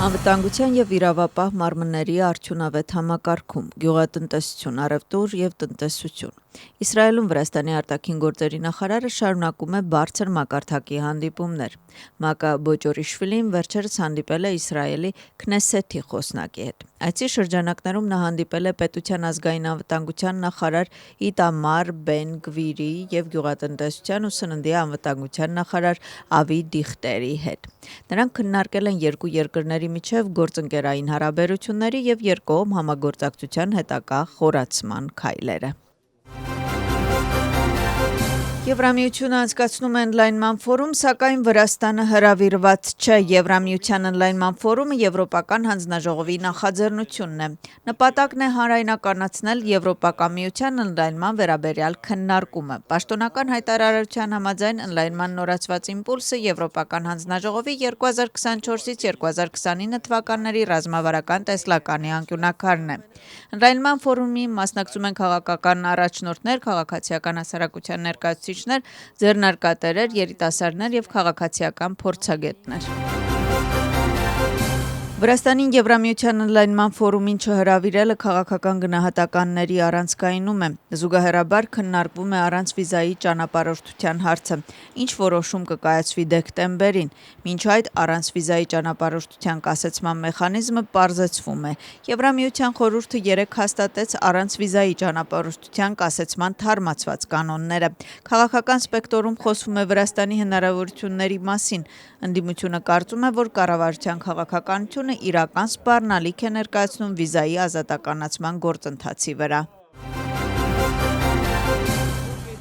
Անվտանգության և իրավապահ մարմնների արդյունավետ համակարգում, գյուղատնտեսություն, առևտուր և տնտեսություն։ Իսրայելում Վրաստանի արտաքին գործերի նախարարը շարունակում է բարձր մակարդակի հանդիպումներ։ Մակա Բոճորիշվիլին վերջերս հանդիպել է Իսրայելի Քնեսեթի խոսնակի հետ։ Այցի շրջանակներում նա հանդիպել է պետության ազգային անվտանգության նախարար Իտամար Բեն Գվիրի և գյուղատնտեսության ու սննդի անվտանգության նախարար Ավի Դիխտերի հետ։ Նրանք քննարկել են երկու երկրների միջև գործընկերային հարաբերությունների և երկկողմ համագործակցության հետագա խորացման քայլերը։ Եվրամիությունը անցկացնում է ընդլայնման ֆորում, սակայն Վրաստանը հրավիրված չէ։ Եվրամիության ընդլայնման ֆորումը Եվրոպական հանձնաժողովի նախաձեռնությունն է։ Նպատակն է հանրայնականացնել Եվրոպական միության ընդլայնման վերաբերյալ քննարկումը։ Պաշտոնական հայտարարության համաձայն ընդլայնման նորացված իմպուլսը Եվրոպական հանձնաժողովի 2024-ից 2029 թվականների ռազմավարական տեսլականի անկյունաքարն է։ Ընդլայնման ֆորումի մասնակցում են քաղաքական առաջնորդներ, քաղաքացիական հասարակության ներկայացուցիչներ, ձեռնարկատերեր, երիտասարդներ և քաղաքացիական փորձագետներ։ Վրաստանին Եվրամիության ընդլայնման ֆորումին չհրավիրելը քաղաքական գնահատականների առանցքայնում է։ Զուգահեռաբար քննարկվում է առանց վիզայի ճանապարհորդության հարցը, ինչ որոշում կկայացվի դեկտեմբերին։ Մինչ այդ առանց վիզայի ճանապարհորդության կասեցման մեխանիզմը պարզեցվում է։ Եվրամիության խորհուրդը երեկ հաստատեց առանց վիզայի ճանապարհորդության կասեցման թարմացված կանոնները։ Քաղաքական սպեկտրում խոսվում է Վրաստանի հնարավորությունների մասին։ Ընդդիմությունը կարծում է, որ կառավարության քաղաքականությունը իրական սպառնալիք է ներկայացնում վիզայի ազատականացման գործընթացի վրա։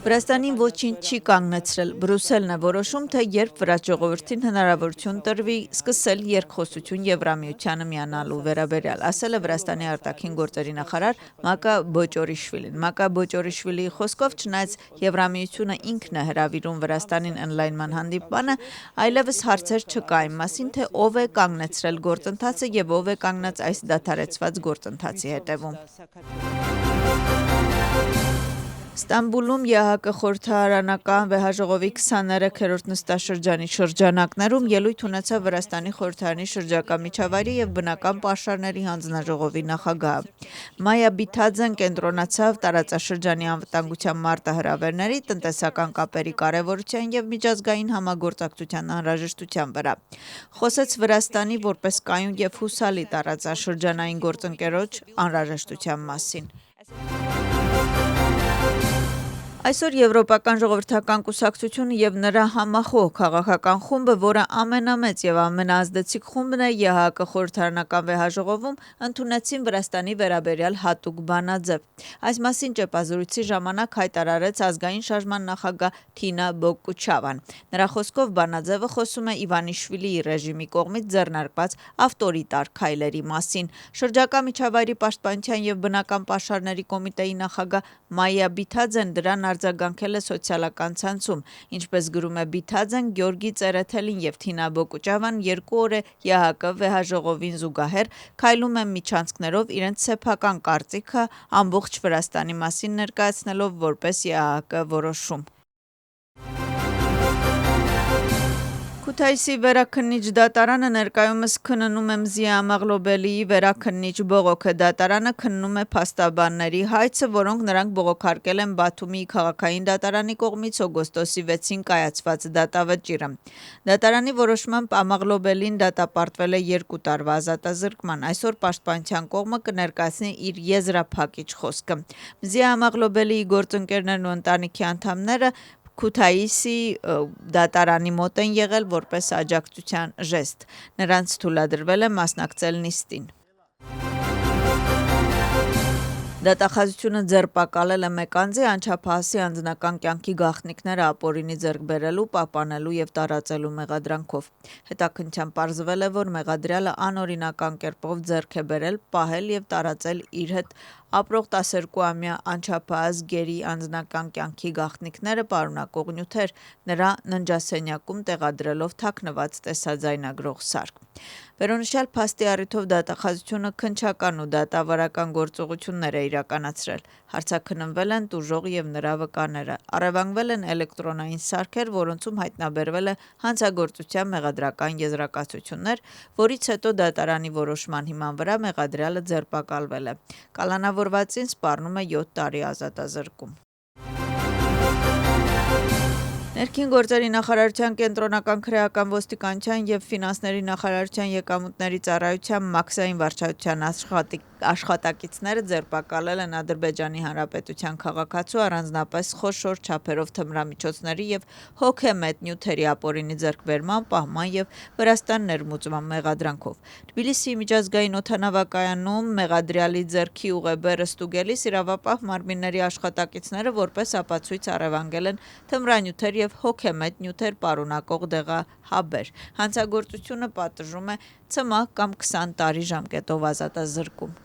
Վրաստանին ոչինչ չի կանգնեցրել։ Բրյուսելն է որոշում, թե երբ վրաց ժողովրդին հնարավորություն տրվի սկսել երկխոսություն Եվրամիությանը միանալու վերաբերյալ, ասել է Վրաստանի արտաքին գործերի նախարար Մակա Բոճորիշվիլին։ Մակա Բոճորիշվիլիի խոսքով, չնայած Եվրամիությունը ինքն է հրավիրում Վրաստանին ընդլայնման հանդիպմանը, այլևս հարցեր չկա այն մասին, թե ով է կանգնեցրել գործընթացը և ով է կանգնած այս դադարեցված գործընթացի հետևում։ Ստամբուլում ԵԱՀԿ խորհրդարանական վեհաժողովի 23-րդ նստաշրջանի շրջանակներում ելույթ ունեցավ Վրաստանի խորհրդարանի շրջակա միջավայրի և բնական պաշարների հանձնաժողովի նախագահը։ Մայա Բիթաձեն կենտրոնացավ տարածաշրջանի անվտանգության մարտահրավերների, տնտեսական կապերի կարևորության և միջազգային համագործակցության անհրաժեշտության վրա։ Խոսեց Վրաստանի որպես կայուն և հուսալի տարածաշրջանային գործընկերոջ անհրաժեշտության մասին։ Այսօր Եվրոպական ժողովրդական կուսակցությունը և նրա համախոհ քաղաքական խումբը, որը ամենամեծ և ամենաազդեցիկ խումբն է ԵԱՀԿ խորհրդարանական վեհաժողովում, ընդունեցին Վրաստանի վերաբերյալ հատուկ բանաձև։ Այս մասին ճեպազրույցի ժամանակ հայտարարեց ազգային շարժման նախագահ Թինա Բոկկուչավան։ Նրա խոսքով բանաձևը խոսում է Իվանիշվիլիի ռեժիմի կողմից ձեռնարկված ավտորիտար քայլերի մասին։ Շրջակա միջավայրի պաշտպանության և բնական պաշարների կոմիտեի նախագահ Մայա Բիթաձեն դրան արձագանքել է սոցիալական ցանցում։ Ինչպես գրում է Բիթաձեն, Գյորգի Ծերեթելին և Թինա Բոկկուչավան 2 օր է ԵԱՀԿ վեհաժողովին զուգահեռ քայլում են միջանցքներով իրենց սեփական կարծիքը ամբողջ Վրաստանի մասին ներկայացնելով որպես ԵԱՀԿ որոշում։ Քութայիսի վերաքննիչ դատարանը ներկայումս քննում է Մզիա Ամաղլոբելիի վերաքննիչ բողոքը։ Դատարանը քննում է փաստաբանների հայցը, որոնք նրանք բողոքարկել են Բաթումիի քաղաքային դատարանի կողմից օգոստոսի 6-ին կայացված դատավճիռը։ Դատարանի որոշմամբ Ամաղլոբելին դատապարտվել է 2 տարվա ազատազրկման։ Այսօր պաշտպանության կողմը կներկայացնի իր եզրափակիչ խոսքը։ Մզիա Ամաղլոբելիի գործընկերներն ու ընտանիքի անդամները Քութայիսի դատարանի մոտ են եղել որպես աջակցության ժեստ։ Նրանց թույլատրվել է մասնակցել նիստին։ Դատախազությունը ձերբակալել է մեկ անձի անչափահասի անձնական կյանքի գաղտնիքները ապօրինի ձեռք բերելու, պահպանելու և տարածելու մեղադրանքով։ Հետաքննչությամբ պարզվել է, որ մեղադրյալը անօրինական կերպով ձեռք է բերել, պահել և տարածել իր հետ ապրող 12-ամյա անչափահաս գերի անձնական կյանքի գաղտնիքները պարունակող նյութեր նրա ննջասենյակում տեղադրելով թաքնված տեսաձայնագրող սարք։ Վերոնշյալ փաստի առիթով դատախազությունը քննչական ու դատավարական գործողություններ է իրականացրել, հարցաքննվել են տուժողը և նրա վկաները, առևանգվել են էլեկտրոնային սարքեր, որոնցում հայտնաբերվել է հանցագործության մեղադրական եզրակացություններ, որից հետո դատարանի որոշման հիման վրա մեղադրյալը ձերբակալվել է։ Կալանավորվածին սպառնում է 7 տարի ազատազրկում։ Ներքին գործերի նախարարության կենտրոնական քրեական ոստիկանության և ֆինանսների նախարարության եկամուտների ծառայության մաքսային վարչության աշխատակիցները ձերբակալել են Ադրբեջանի Հանրապետության քաղաքացու առանձնապես խոշոր չափերով թմրամիջոցների և հոգեմետ նյութերի ապօրինի ձեռքբերման, պահման և Վրաստան ներմուծման մեղադրանքով։ Թբիլիսիի միջազգային օդանավակայանում մեղադրյալի ձեռքի ուղեբեռը ստուգելիս իրավապահ մարմինների աշխատակիցները որպես ապացույց առևանգել են թմրանյութեր և հոգեմետ նյութեր պարունակող դեղահաբեր։ Հանցագործությունը պատժում է ցմահ կամ 20 տարի ժամկետով ազատազրկում։